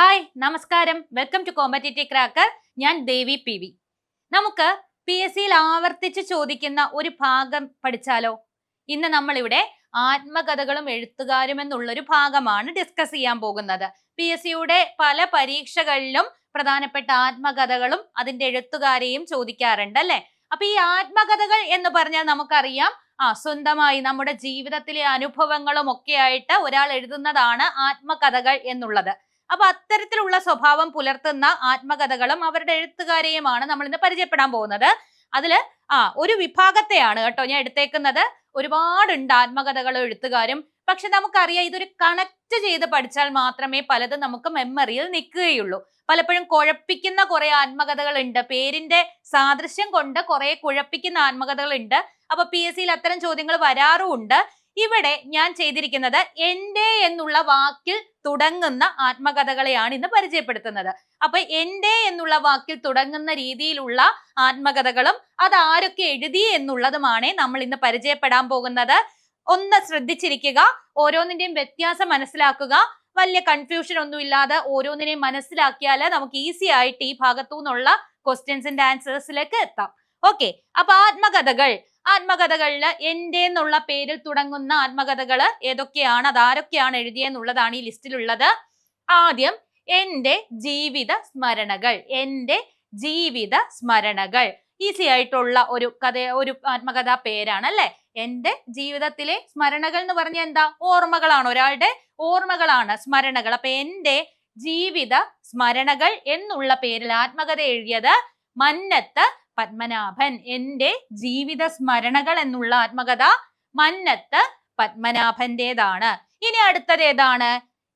Hi നമസ്കാരം, welcome to competitive cracker. ഞാൻ ദേവി PV. നമുക്ക് PSCയിൽ ആവർത്തിച്ച് ചോദിക്കുന്ന ഒരു ഭാഗം പഠിച്ചാലോ? ഇന്ന് നമ്മളിവിടെ ആത്മകഥകളും എഴുത്തുകാരും എന്നുള്ളൊരു ഭാഗമാണ് ഡിസ്കസ് ചെയ്യാൻ പോകുന്നത്. PSCയുടെ പല പരീക്ഷകളിലും പ്രധാനപ്പെട്ട ആത്മകഥകളും അതിന്റെ എഴുത്തുകാരെയും ചോദിക്കാറുണ്ട് അല്ലെ? അപ്പൊ ഈ ആത്മകഥകൾ എന്ന് പറഞ്ഞാൽ നമുക്കറിയാം, സ്വന്തമായി നമ്മുടെ ജീവിതത്തിലെ അനുഭവങ്ങളും ഒക്കെ ആയിട്ട് ഒരാൾ എഴുതുന്നതാണ് ആത്മകഥകൾ എന്നുള്ളത്. അപ്പൊ അത്തരത്തിലുള്ള സ്വഭാവം പുലർത്തുന്ന ആത്മകഥകളും അവരുടെ എഴുത്തുകാരെയുമാണ് നമ്മൾ ഇന്ന് പരിചയപ്പെടാൻ പോകുന്നത്. അതില് ഒരു വിഭാഗത്തെയാണ് കേട്ടോ ഞാൻ എടുത്തേക്കുന്നത്. ഒരുപാടുണ്ട് ആത്മകഥകളും എഴുത്തുകാരും. പക്ഷെ നമുക്കറിയാം, ഇതൊരു കണക്ട് ചെയ്ത് പഠിച്ചാൽ മാത്രമേ പലതും നമുക്ക് മെമ്മറിയിൽ നിൽക്കുകയുള്ളൂ. പലപ്പോഴും കുഴപ്പിക്കുന്ന കുറെ ആത്മകഥകൾ ഉണ്ട്. പേരിന്റെ സാദൃശ്യം കൊണ്ട് കുറെ കുഴപ്പിക്കുന്ന ആത്മകഥകൾ ഉണ്ട്. അപ്പൊ PSCയിൽ അത്തരം ചോദ്യങ്ങൾ വരാറുമുണ്ട്. ഇവിടെ ഞാൻ ചെയ്തിരിക്കുന്നത് എന്റെ എന്നുള്ള വാക്കിൽ തുടങ്ങുന്ന ആത്മകഥകളെയാണ് ഇന്ന് പരിചയപ്പെടുത്തുന്നത്. അപ്പൊ എന്റെ എന്നുള്ള വാക്കിൽ തുടങ്ങുന്ന രീതിയിലുള്ള ആത്മകഥകളും അത് ആരൊക്കെ എഴുതി എന്നുള്ളതുമാണ് നമ്മൾ ഇന്ന് പരിചയപ്പെടാൻ പോകുന്നത്. ഒന്ന് ശ്രദ്ധിച്ചിരിക്കുക, ഓരോന്നിന്റെയും വ്യത്യാസം മനസ്സിലാക്കുക. വലിയ കൺഫ്യൂഷൻ ഒന്നും ഇല്ലാതെ ഓരോന്നിനെയും മനസ്സിലാക്കിയാൽ നമുക്ക് ഈസി ആയിട്ട് ഈ ഭാഗത്തു നിന്നുള്ള ക്വസ്റ്റ്യൻസിന്റെ ആൻസേഴ്സിലേക്ക് എത്താം. ഓക്കെ, അപ്പൊ ആത്മകഥകളിൽ എന്റെ എന്നുള്ള പേരിൽ തുടങ്ങുന്ന ആത്മകഥകൾ ഏതൊക്കെയാണ്, അതാരൊക്കെയാണ് എഴുതിയെന്നുള്ളതാണ് ഈ ലിസ്റ്റിലുള്ളത്. ആദ്യം എന്റെ ജീവിത സ്മരണകൾ. എന്റെ ജീവിത സ്മരണകൾ ഈസി ആയിട്ടുള്ള ഒരു ആത്മകഥാ പേരാണ് അല്ലെ? എന്റെ ജീവിതത്തിലെ സ്മരണകൾ എന്ന് പറഞ്ഞാൽ എന്താ? ഓർമ്മകളാണ്, ഒരാളുടെ ഓർമ്മകളാണ് സ്മരണകൾ. അപ്പൊ എന്റെ ജീവിത സ്മരണകൾ എന്നുള്ള പേരിൽ ആത്മകഥ എഴുതിയത് മന്നത്ത് പത്മനാഭൻ. എന്റെ ജീവിത സ്മരണകൾ എന്നുള്ള ആത്മകഥ മന്നത്ത് പത്മനാഭന്റേതാണ്. ഇനി അടുത്തത് ഏതാണ്?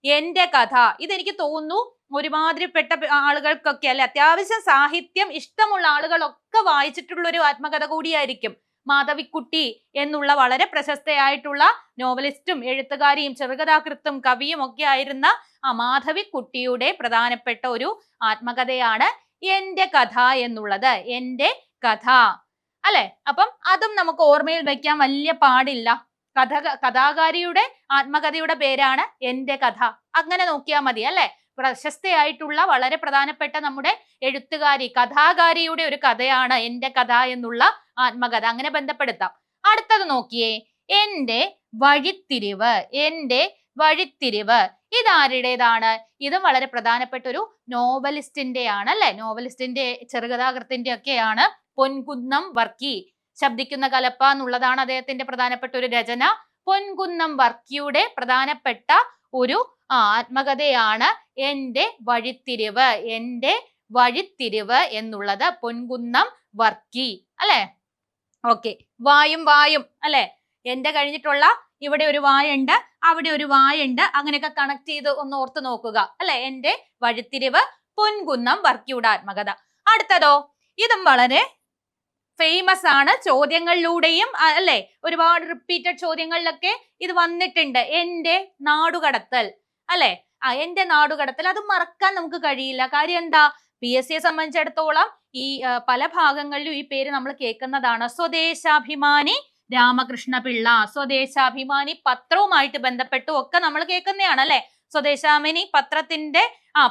എന്റെ കഥ. ഇതെനിക്ക് തോന്നുന്നു ഒരുമാതിരിപ്പെട്ട ആളുകൾക്കൊക്കെ അല്ലെ, അത്യാവശ്യം സാഹിത്യം ഇഷ്ടമുള്ള ആളുകളൊക്കെ വായിച്ചിട്ടുള്ള ഒരു ആത്മകഥ കൂടിയായിരിക്കും. മാധവിക്കുട്ടി എന്നുള്ള വളരെ പ്രശസ്തയായിട്ടുള്ള നോവലിസ്റ്റും എഴുത്തുകാരിയും ചെറുകഥാകൃത്തും കവിയും ഒക്കെ ആയിരുന്ന മാധവിക്കുട്ടിയുടെ പ്രധാനപ്പെട്ട ഒരു ആത്മകഥയാണ് എന്റെ കഥ എന്നുള്ളത്. എന്റെ കഥ അല്ലെ? അപ്പം അതും നമുക്ക് ഓർമ്മയിൽ വെക്കാൻ വലിയ പാടില്ല. കഥാകാരിയുടെ ആത്മകഥയുടെ പേരാണ് എന്റെ കഥ. അങ്ങനെ നോക്കിയാൽ മതി അല്ലെ? പ്രശസ്തയായിട്ടുള്ള വളരെ പ്രധാനപ്പെട്ട നമ്മുടെ എഴുത്തുകാരി, കഥാകാരിയുടെ ഒരു കഥയാണ് എന്റെ കഥ എന്നുള്ള ആത്മകഥ. അങ്ങനെ ബന്ധപ്പെടുത്താം. അടുത്തത് നോക്കിയേ, എന്റെ വഴിത്തിരിവ്. എന്റെ വഴിത്തിരിവ് ഇതാരുടേതാണ്? ഇതും വളരെ പ്രധാനപ്പെട്ട ഒരു നോവലിസ്റ്റിന്റെ ആണ് അല്ലെ? നോവലിസ്റ്റിന്റെ, ചെറുകഥാകൃത്തിന്റെ ഒക്കെയാണ്. പൊൻകുന്നം വർക്കി. ശബ്ദിക്കുന്ന കലപ്പ എന്നുള്ളതാണ് അദ്ദേഹത്തിന്റെ പ്രധാനപ്പെട്ട ഒരു രചന. പൊൻകുന്നം വർക്കിയുടെ പ്രധാനപ്പെട്ട ഒരു ആത്മകഥയാണ് എന്റെ വഴിത്തിരിവ്. എന്റെ വഴിത്തിരിവ് എന്നുള്ളത് പൊൻകുന്നം വർക്കി അല്ലെ? ഓക്കെ, വായും അല്ലെ? എന്റെ കഴിഞ്ഞിട്ടുള്ള ഇവിടെ ഒരു വായുണ്ട്, അവിടെ ഒരു വായുണ്ട്. അങ്ങനെയൊക്കെ കണക്ട് ചെയ്ത് ഒന്ന് ഓർത്ത് നോക്കുക അല്ലെ? എന്റെ വഴിത്തിരിവ് പൊൻകുന്നം വർക്കിയുടെ ആത്മകഥ. അടുത്തതോ, ഇതും വളരെ ഫേമസ് ആണ്. ചോദ്യങ്ങളിലൂടെയും അല്ലെ, ഒരുപാട് റിപ്പീറ്റഡ് ചോദ്യങ്ങളിലൊക്കെ ഇത് വന്നിട്ടുണ്ട്. എന്റെ നാടുകടത്തൽ അല്ലെ? എന്റെ നാടുകടത്തൽ അത് മറക്കാൻ നമുക്ക് കഴിയില്ല. കാര്യം എന്താ? PSCയെ സംബന്ധിച്ചിടത്തോളം ഈ പല ഭാഗങ്ങളിലും ഈ പേര് നമ്മൾ കേൾക്കുന്നതാണ്. സ്വദേശാഭിമാനി രാമകൃഷ്ണ പിള്ള. സ്വദേശാഭിമാനി പത്രവുമായിട്ട് ബന്ധപ്പെട്ടും ഒക്കെ നമ്മൾ കേൾക്കുന്നതാണ് അല്ലെ? സ്വദേശാഭിമാനി പത്രത്തിന്റെ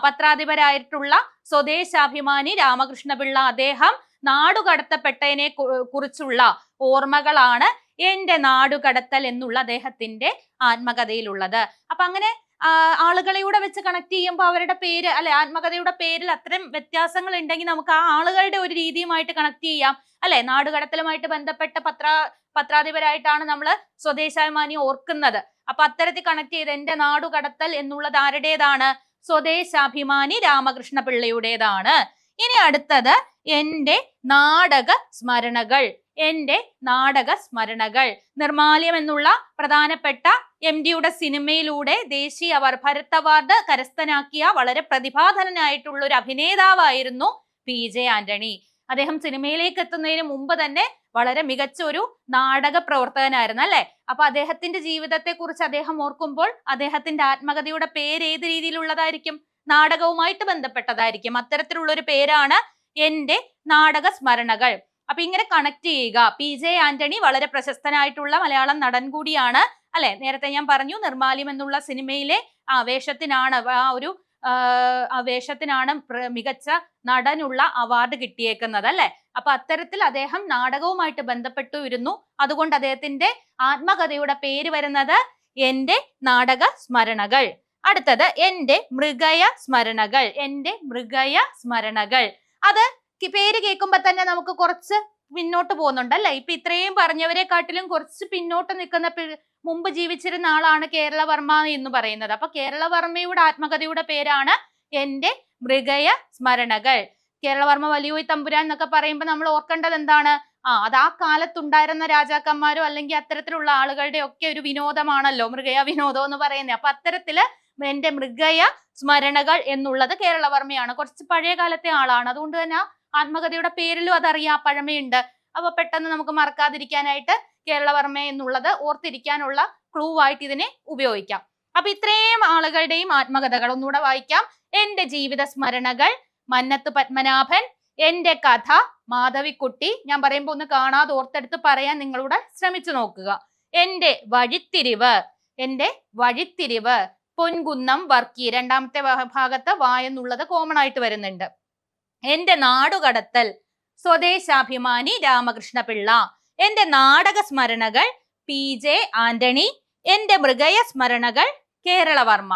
പത്രാധിപരായിട്ടുള്ള സ്വദേശാഭിമാനി രാമകൃഷ്ണ പിള്ള, അദ്ദേഹം നാടുകടത്തപ്പെട്ടതിനെ കുറിച്ചുള്ള ഓർമ്മകളാണ് എന്റെ നാടുകടത്തൽ എന്നുള്ള അദ്ദേഹത്തിന്റെ ആത്മകഥയിലുള്ളത്. അപ്പൊ അങ്ങനെ ആളുകളെയൂടെ വെച്ച് കണക്ട് ചെയ്യുമ്പോൾ അവരുടെ പേര് അല്ലെ, ആത്മകഥയുടെ പേരിൽ അത്തരം വ്യത്യാസങ്ങൾ ഉണ്ടെങ്കിൽ നമുക്ക് ആ ആളുകളുടെ ഒരു രീതിയുമായിട്ട് കണക്ട് ചെയ്യാം അല്ലെ? നാടുകടത്തലുമായിട്ട് ബന്ധപ്പെട്ട പത്രാധിപരായിട്ടാണ് നമ്മൾ സ്വദേശാഭിമാനി ഓർക്കുന്നത്. അപ്പൊ അത്തരത്തിൽ കണക്ട് ചെയ്ത് എന്റെ നാടുകടത്തൽ എന്നുള്ളത് ആരുടേതാണ്? സ്വദേശാഭിമാനി രാമകൃഷ്ണ പിള്ളയുടേതാണ്. ഇനി അടുത്തത് എന്റെ നാടക സ്മരണകൾ. എന്റെ നാടക സ്മരണകൾ. നിർമാല്യം എന്നുള്ള പ്രധാനപ്പെട്ട MDയുടെ സിനിമയിലൂടെ ദേശീയ ഭരത് അവാർഡ് കരസ്ഥനാക്കിയ വളരെ പ്രതിഭാധനനായിട്ടുള്ള ഒരു അഭിനേതാവായിരുന്നു PJ ആന്റണി. അദ്ദേഹം സിനിമയിലേക്ക് എത്തുന്നതിന് മുമ്പ് തന്നെ വളരെ മികച്ച ഒരു നാടക പ്രവർത്തകനായിരുന്നു അല്ലെ? അപ്പൊ അദ്ദേഹത്തിന്റെ ജീവിതത്തെ കുറിച്ച് അദ്ദേഹം ഓർക്കുമ്പോൾ അദ്ദേഹത്തിന്റെ ആത്മകഥയുടെ പേര് ഏത് രീതിയിലുള്ളതായിരിക്കും? നാടകവുമായിട്ട് ബന്ധപ്പെട്ടതായിരിക്കും. അത്തരത്തിലുള്ള ഒരു പേരാണ് എന്റെ നാടക സ്മരണകൾ. അപ്പൊ ഇങ്ങനെ കണക്ട് ചെയ്യുക. PJ ആന്റണി വളരെ പ്രശസ്തനായിട്ടുള്ള മലയാളം നടൻ കൂടിയാണ് അല്ലെ? നേരത്തെ ഞാൻ പറഞ്ഞു, നിർമാല്യം എന്നുള്ള സിനിമയിലെ വേഷത്തിനാണ്, ഒരു ആ വേഷത്തിനാണ് മികച്ച നടനുള്ള അവാർഡ് കിട്ടിയേക്കുന്നത് അല്ലെ. അപ്പൊ അത്തരത്തിൽ അദ്ദേഹം നാടകവുമായിട്ട് ബന്ധപ്പെട്ടു വരുന്നു. അതുകൊണ്ട് അദ്ദേഹത്തിന്റെ ആത്മകഥയുടെ പേര് വരുന്നത് എന്റെ നാടക സ്മരണകൾ. അടുത്തത് എന്റെ മൃഗയ സ്മരണകൾ. എന്റെ മൃഗയ സ്മരണകൾ. അത് പേര് കേൾക്കുമ്പോ തന്നെ നമുക്ക് കുറച്ച് പിന്നോട്ട് പോകുന്നുണ്ട് അല്ലെ. ഇപ്പൊ ഇത്രയും പറഞ്ഞവരെക്കാട്ടിലും കുറച്ച് പിന്നോട്ട് നിൽക്കുന്ന മുമ്പ് ജീവിച്ചിരുന്ന ആളാണ് കേരളവർമ്മ എന്ന് പറയുന്നത്. അപ്പൊ കേരളവർമ്മയുടെ ആത്മകഥയുടെ പേരാണ് എന്റെ മൃഗയ സ്മരണകൾ. കേരളവർമ്മ വലിയോയി തമ്പുരാൻ എന്നൊക്കെ പറയുമ്പോൾ നമ്മൾ ഓർക്കേണ്ടത് എന്താണ്? അത് ആ കാലത്തുണ്ടായിരുന്ന രാജാക്കന്മാരോ അല്ലെങ്കിൽ അത്തരത്തിലുള്ള ആളുകളുടെ ഒക്കെ ഒരു വിനോദമാണല്ലോ മൃഗയ വിനോദം എന്ന് പറയുന്നത്. അപ്പൊ അത്തരത്തില് എന്റെ മൃഗയ സ്മരണകൾ എന്നുള്ളത് കേരളവർമ്മയാണ്. കുറച്ച് പഴയ കാലത്തെ ആളാണ്. അതുകൊണ്ട് തന്നെ ആത്മകഥയുടെ പേരിലും അതറിയാം, പഴമയുണ്ട്. അപ്പൊ പെട്ടെന്ന് നമുക്ക് മറക്കാതിരിക്കാനായിട്ട് കേരളവർമ്മ എന്നുള്ളത് ഓർത്തിരിക്കാനുള്ള ക്ലൂ ആയിട്ട് ഇതിനെ ഉപയോഗിക്കാം. അപ്പൊ ഇത്രയും ആളുകളുടെയും ആത്മകഥകൾ ഒന്നുകൂടെ വായിക്കാം. എന്റെ ജീവിത സ്മരണകൾ മന്നത്ത് പത്മനാഭൻ, എന്റെ കഥ മാധവിക്കുട്ടി. ഞാൻ പറയുമ്പോൾ ഒന്ന് കാണാതെ ഓർത്തെടുത്ത് പറയാൻ നിങ്ങളൂടെ ശ്രമിച്ചു നോക്കുക. എന്റെ വഴിത്തിരിവ്, എന്റെ വഴിത്തിരിവ് പൊൻകുന്നം വർക്കി. രണ്ടാമത്തെ ഭാഗത്ത് വാ എന്നുള്ളത് കോമൺ ആയിട്ട് വരുന്നുണ്ട്. എന്റെ നാടുകടത്തൽ സ്വദേശാഭിമാനി രാമകൃഷ്ണ പിള്ള. എന്റെ നാടക സ്മരണകൾ PJ ആന്റണി. എന്റെ മൃഗയ സ്മരണകൾ കേരളവർമ്മ.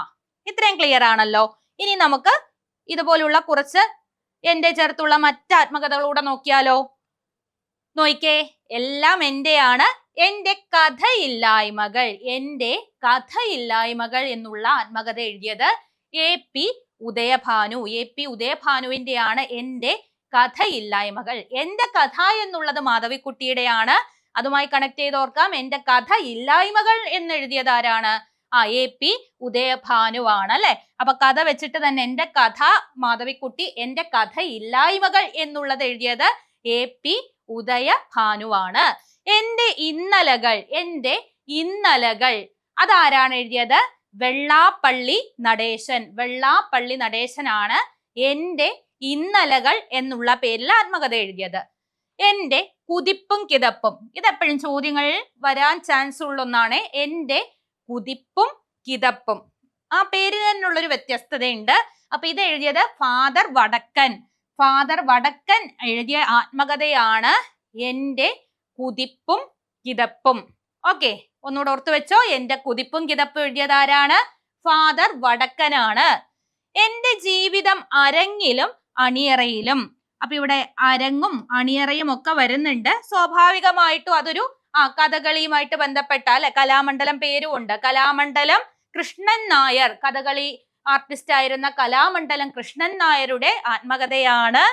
ഇത്രയും ക്ലിയർ ആണല്ലോ. ഇനി നമുക്ക് ഇതുപോലുള്ള കുറച്ച് എന്റെ ചേർത്തുള്ള മറ്റ് ആത്മകഥകളൂടെ നോക്കിയാലോ. നോയിക്കേ, എല്ലാം എന്റെയാണ്. എന്റെ കഥയില്ലായ്മകൾ. എന്റെ കഥയില്ലായ്മകൾ എന്നുള്ള ആത്മകഥ എഴുതിയത് AP ഉദയഭാനു. AP ഉദയഭാനുവിന്റെയാണ് എന്റെ കഥയില്ലായ്മകൾ. എന്റെ കഥ എന്നുള്ളത് മാധവിക്കുട്ടിയുടെയാണ്. അതുമായി കണക്ട് ചെയ്ത് ഓർക്കാം. എന്റെ കഥ ഇല്ലായ്മകൾ എന്നെഴുതിയത് ആരാണ്? AP ഉദയഭാനു ആണ് അല്ലെ. അപ്പൊ കഥ വെച്ചിട്ട് തന്നെ എന്റെ കഥ മാധവിക്കുട്ടി, എന്റെ കഥ ഇല്ലായ്മകൾ എന്നുള്ളത് എഴുതിയത് AP ഉദയഭാനു ആണ്. എന്റെ ഇന്നലകൾ. എന്റെ ഇന്നലകൾ അതാരാണ് എഴുതിയത്? വെള്ളാപ്പള്ളി നടേശൻ. വെള്ളാപ്പള്ളി നടേശനാണ് എന്റെ ഇന്നലകൾ എന്നുള്ള പേരിൽ ആത്മകഥ എഴുതിയത്. എന്റെ കുതിപ്പും കിതപ്പും. ഇതെപ്പോഴും ചോദ്യങ്ങളിൽ വരാൻ ചാൻസ് ഉള്ള ഒന്നാണ്. എന്റെ കുതിപ്പും കിതപ്പും. ആ പേര് തന്നെയുള്ളൊരു വ്യത്യസ്തതയുണ്ട്. അപ്പൊ ഇത് എഴുതിയത് ഫാദർ വടക്കൻ. ഫാദർ വടക്കൻ എഴുതിയ ആത്മകഥയാണ് എന്റെ കുതിപ്പും കിതപ്പും. ഓക്കെ, ഒന്നുകൂടെ ഓർത്തു വെച്ചോ. എന്റെ കുതിപ്പും കിതപ്പും എഴുതിയത് ആരാണ്? ഫാദർ വടക്കനാണ്. എന്റെ ജീവിതം അരങ്ങിലും അണിയറയിലും. അപ്പൊ ഇവിടെ അരങ്ങും അണിയറയും ഒക്കെ വരുന്നുണ്ട്. സ്വാഭാവികമായിട്ടും അതൊരു കഥകളിയുമായിട്ട് ബന്ധപ്പെട്ട അല്ലെ. കലാമണ്ഡലം പേരും ഉണ്ട്. കലാമണ്ഡലം കൃഷ്ണൻ നായർ, കഥകളി ആർട്ടിസ്റ്റ് ആയിരുന്ന കലാമണ്ഡലം കൃഷ്ണൻ നായരുടെ ആത്മകഥയാണ്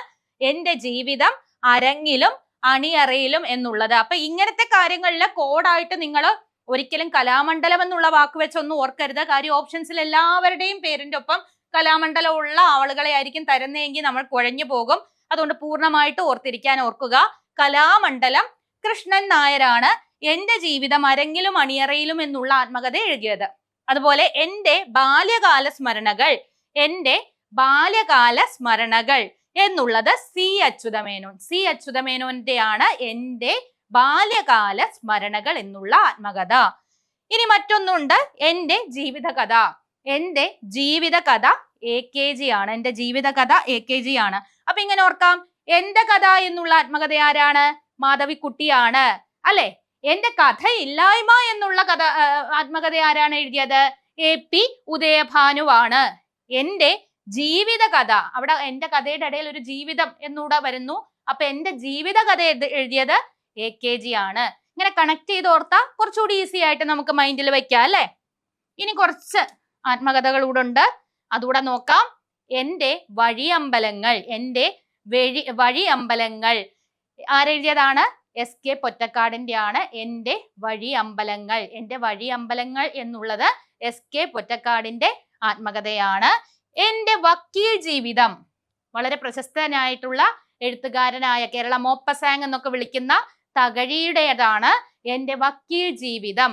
എന്റെ ജീവിതം അരങ്ങിലും അണിയറയിലും എന്നുള്ളത്. അപ്പൊ ഇങ്ങനത്തെ കാര്യങ്ങളിൽ കോഡായിട്ട് നിങ്ങൾ ഒരിക്കലും കലാമണ്ഡലം എന്നുള്ള വാക്ക് വെച്ചൊന്നും ഓർക്കരുത്. കാര്യം ഓപ്ഷൻസിൽ എല്ലാവരുടെയും പേരിന്റെ ഒപ്പം കലാമണ്ഡലം ഉള്ള ആളുകളെ ആയിരിക്കും തരുന്നതെങ്കിൽ നമ്മൾ കുഴഞ്ഞു പോകും. അതുകൊണ്ട് പൂർണ്ണമായിട്ട് ഓർത്തിരിക്കാൻ ഓർക്കുക. കലാമണ്ഡലം കൃഷ്ണൻ നായരാണ് എന്റെ ജീവിതം അരങ്ങിലും അണിയറയിലും എന്നുള്ള ആത്മകഥ എഴുതിയത്. അതുപോലെ എന്റെ ബാല്യകാല സ്മരണകൾ. എന്റെ ബാല്യകാല സ്മരണകൾ എന്നുള്ളത് C അച്യുതമേനോൻ. C അച്യുതമേനോന്റെയാണ് എന്റെ ബാല്യകാല സ്മരണകൾ എന്നുള്ള ആത്മകഥ. ഇനി മറ്റൊന്നുണ്ട്, എന്റെ ജീവിതകഥ. എന്റെ ജീവിതകഥ AKG ആണ്. എന്റെ ജീവിതകഥ AKG ആണ്. അപ്പൊ ഇങ്ങനെ ഓർക്കാം, എന്റെ കഥ എന്നുള്ള ആത്മകഥ ആരാണ്? മാധവിക്കുട്ടിയാണ് അല്ലെ. എന്റെ കഥയില്ലായ്മ എന്നുള്ള ആത്മകഥ ആരാണ് എഴുതിയത്? AP ഉദയഭാനുവാണ്. എന്റെ ജീവിതകഥ, അവിടെ എന്റെ കഥയുടെ ഇടയിൽ ഒരു ജീവിതം എന്നൂടെ വരുന്നു. അപ്പൊ എന്റെ ജീവിതകഥ എഴുതിയത് AKG ആണ്. ഇങ്ങനെ കണക്ട് ചെയ്ത് ഓർത്താ കുറച്ചുകൂടി ഈസി ആയിട്ട് നമുക്ക് മൈൻഡിൽ വെക്കാം അല്ലെ. ഇനി കുറച്ച് ആത്മകഥകളൂടെ ഉണ്ട്, അതുകൂടെ നോക്കാം. എന്റെ വഴിയമ്പലങ്ങൾ. എന്റെ വഴിയമ്പലങ്ങൾ ആരെഴുതിയതാണ്? SK പൊറ്റക്കാടിന്റെ ആണ് എന്റെ വഴിയമ്പലങ്ങൾ. എന്റെ വഴിയമ്പലങ്ങൾ എന്നുള്ളത് SK പൊറ്റക്കാടിന്റെ ആത്മകഥയാണ്. എന്റെ വക്കീൽ ജീവിതം, വളരെ പ്രശസ്തനായിട്ടുള്ള എഴുത്തുകാരനായ കേരള മോപ്പസാങ് എന്നൊക്കെ വിളിക്കുന്ന തകഴിയുടേതാണ് എന്റെ വക്കീൽ ജീവിതം.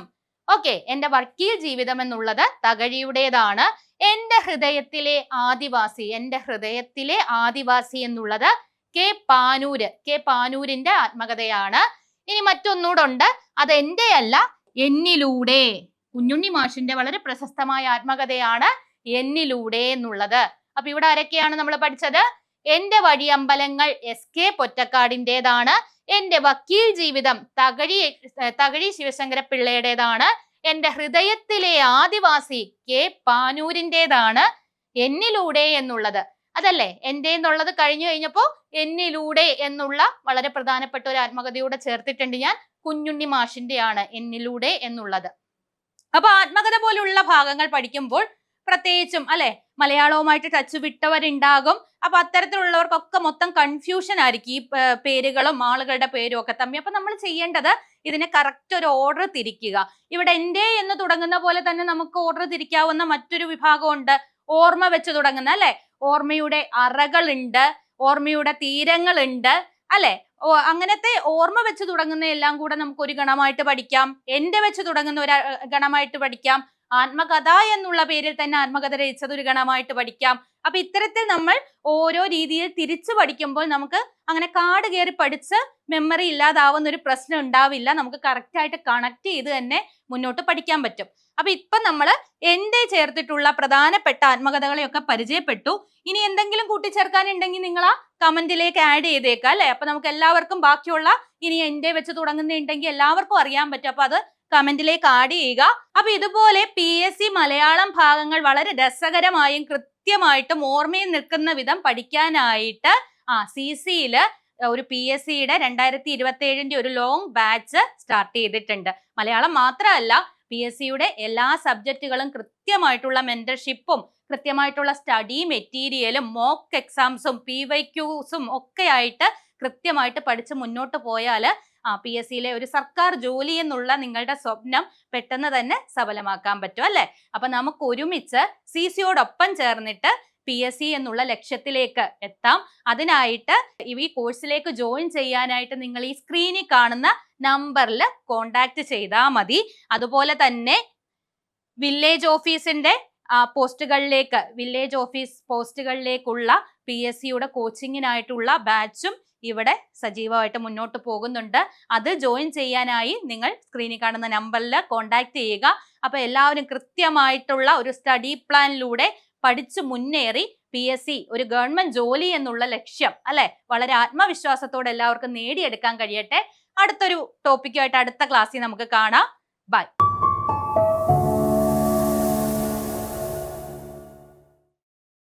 ഓക്കെ, എന്റെ വക്കീൽ ജീവിതം എന്നുള്ളത് തകഴിയുടേതാണ്. എന്റെ ഹൃദയത്തിലെ ആദിവാസി. എന്റെ ഹൃദയത്തിലെ ആദിവാസി എന്നുള്ളത് K പാനൂരിന്റെ ആത്മകഥയാണ്. ഇനി മറ്റൊന്നുകൂടെ ഉണ്ട്, അത് എന്റെ അല്ല, എന്നിലൂടെ. കുഞ്ഞുണ്ണി മാഷിന്റെ വളരെ പ്രശസ്തമായ ആത്മകഥയാണ് എന്നിലൂടെ എന്നുള്ളത്. അപ്പൊ ഇവിടെ ആരൊക്കെയാണ് നമ്മൾ പഠിച്ചത്? എന്റെ വഴിയമ്പലങ്ങൾ SK പൊറ്റക്കാടിൻ്റെതാണ്. എന്റെ വക്കീൽ ജീവിതം തകഴി ശിവശങ്കര പിള്ളയുടേതാണ്. എന്റെ ഹൃദയത്തിലെ ആദിവാസി K പാനൂരിൻ്റെതാണ് എന്നിലൂടെ എന്നുള്ളത്. അതല്ലേ? എന്റെ എന്നുള്ളത് കഴിഞ്ഞു കഴിഞ്ഞപ്പോ എന്നിലൂടെ എന്നുള്ള വളരെ പ്രധാനപ്പെട്ട ഒരു ആത്മകഥയോടെ ചേർത്തിട്ടുണ്ട് ഞാൻ. കുഞ്ഞുണ്ണി മാഷിന്റെയാണ് എന്നിലൂടെ എന്നുള്ളത്. അപ്പൊ ആത്മകഥ പോലുള്ള ഭാഗങ്ങൾ പഠിക്കുമ്പോൾ പ്രത്യേകിച്ചും അല്ലെ മലയാളവുമായിട്ട് ടച്ച് വിട്ടവരുണ്ടാകും. അപ്പൊ അത്തരത്തിലുള്ളവർക്കൊക്കെ മൊത്തം കൺഫ്യൂഷൻ ആയിരിക്കും ഈ പേരുകളും ആളുകളുടെ പേരും ഒക്കെ തമ്മിൽ. അപ്പൊ നമ്മൾ ചെയ്യേണ്ടത് ഇതിനെ കറക്റ്റ് ഒരു ഓർഡർ തിരിക്കുക. ഇവിടെ എന്റെ എന്ന് തുടങ്ങുന്ന പോലെ തന്നെ നമുക്ക് ഓർഡർ തിരിക്കാവുന്ന മറ്റൊരു വിഭാഗമുണ്ട്, ഓർമ്മ വെച്ച് തുടങ്ങുന്ന അല്ലെ. ഓർമ്മയുടെ അറകളുണ്ട്, ഓർമ്മയുടെ തീരങ്ങളുണ്ട് അല്ലെ. അങ്ങനത്തെ ഓർമ്മ വെച്ച് തുടങ്ങുന്ന എല്ലാം കൂടെ നമുക്ക് ഒരു ഗണമായിട്ട് പഠിക്കാം. എന്റെ വെച്ച് തുടങ്ങുന്ന ഒരു ഗണമായിട്ട് പഠിക്കാം. ആത്മകഥ എന്നുള്ള പേരിൽ തന്നെ ആത്മകഥ രചിച്ചത് ഒരു ഗണമായിട്ട് പഠിക്കാം. അപ്പൊ ഇത്തരത്തിൽ നമ്മൾ ഓരോ രീതിയിൽ തിരിച്ചു പഠിക്കുമ്പോൾ നമുക്ക് അങ്ങനെ കാട് കയറി പഠിച്ച് മെമ്മറി ഇല്ലാതാവുന്ന ഒരു പ്രശ്നം ഉണ്ടാവില്ല. നമുക്ക് കറക്റ്റ് ആയിട്ട് കണക്ട് ചെയ്ത് തന്നെ മുന്നോട്ട് പഠിക്കാൻ പറ്റും. അപ്പൊ ഇപ്പൊ നമ്മൾ എന്റെ ചേർത്തിട്ടുള്ള പ്രധാനപ്പെട്ട ആത്മകഥകളെയൊക്കെ പരിചയപ്പെട്ടു. ഇനി എന്തെങ്കിലും കൂട്ടിച്ചേർക്കാനുണ്ടെങ്കിൽ നിങ്ങൾ ആ കമന്റിലേക്ക് ആഡ് ചെയ്തേക്കാം അല്ലെ. അപ്പൊ നമുക്ക് എല്ലാവർക്കും ബാക്കിയുള്ള ഇനി എന്റെ വെച്ച് തുടങ്ങുന്നുണ്ടെങ്കിൽ എല്ലാവർക്കും അറിയാൻ പറ്റും. അപ്പൊ അത് കമന്റിലേക്ക് ആഡ് ചെയ്യുക. അപ്പൊ ഇതുപോലെ PSC മലയാളം ഭാഗങ്ങൾ വളരെ രസകരമായും കൃത്യമായിട്ടും ഓർമ്മയിൽ നിൽക്കുന്ന വിധം പഠിക്കാനായിട്ട് CCയിൽ ഒരു PSCയുടെ 2027 ഒരു ലോങ് ബാച്ച് സ്റ്റാർട്ട് ചെയ്തിട്ടുണ്ട്. മലയാളം മാത്രമല്ല PSCയുടെ എല്ലാ സബ്ജക്റ്റുകളും കൃത്യമായിട്ടുള്ള മെന്റർഷിപ്പും കൃത്യമായിട്ടുള്ള സ്റ്റഡി മെറ്റീരിയലും മോക്ക് എക്സാംസും PYQസും ഒക്കെ ആയിട്ട് കൃത്യമായിട്ട് പഠിച്ച് മുന്നോട്ട് പോയാൽ PSCയിലെ ഒരു സർക്കാർ ജോലി എന്നുള്ള നിങ്ങളുടെ സ്വപ്നം പെട്ടെന്ന് തന്നെ സഫലമാക്കാൻ പറ്റും അല്ലെ. അപ്പൊ നമുക്ക് ഒരുമിച്ച് CCയോടൊപ്പം ചേർന്നിട്ട് PSC എന്നുള്ള ലക്ഷ്യത്തിലേക്ക് എത്താം. അതിനായിട്ട് ഈ കോഴ്സിലേക്ക് ജോയിൻ ചെയ്യാനായിട്ട് നിങ്ങൾ ഈ സ്ക്രീനിൽ കാണുന്ന നമ്പറിൽ കോണ്ടാക്ട് ചെയ്താൽ മതി. അതുപോലെ തന്നെ വില്ലേജ് ഓഫീസിന്റെ വില്ലേജ് ഓഫീസ് പോസ്റ്റുകളിലേക്കുള്ള PSCയുടെ കോച്ചിങ്ങിനായിട്ടുള്ള ബാച്ചും ഇവിടെ സജീവമായിട്ട് മുന്നോട്ട് പോകുന്നുണ്ട്. അത് ജോയിൻ ചെയ്യാനായി നിങ്ങൾ സ്ക്രീനിൽ കാണുന്ന നമ്പറിൽ കോണ്ടാക്ട് ചെയ്യുക. അപ്പൊ എല്ലാവരും കൃത്യമായിട്ടുള്ള ഒരു സ്റ്റഡി പ്ലാനിലൂടെ പഠിച്ചു മുന്നേറി PSC ഒരു ഗവൺമെന്റ് ജോലി എന്നുള്ള ലക്ഷ്യം അല്ലെ വളരെ ആത്മവിശ്വാസത്തോടെ എല്ലാവർക്കും നേടിയെടുക്കാൻ കഴിയട്ടെ. അടുത്തൊരു ടോപ്പിക്കുമായിട്ട് അടുത്ത ക്ലാസ്സിൽ നമുക്ക് കാണാം. ബൈ.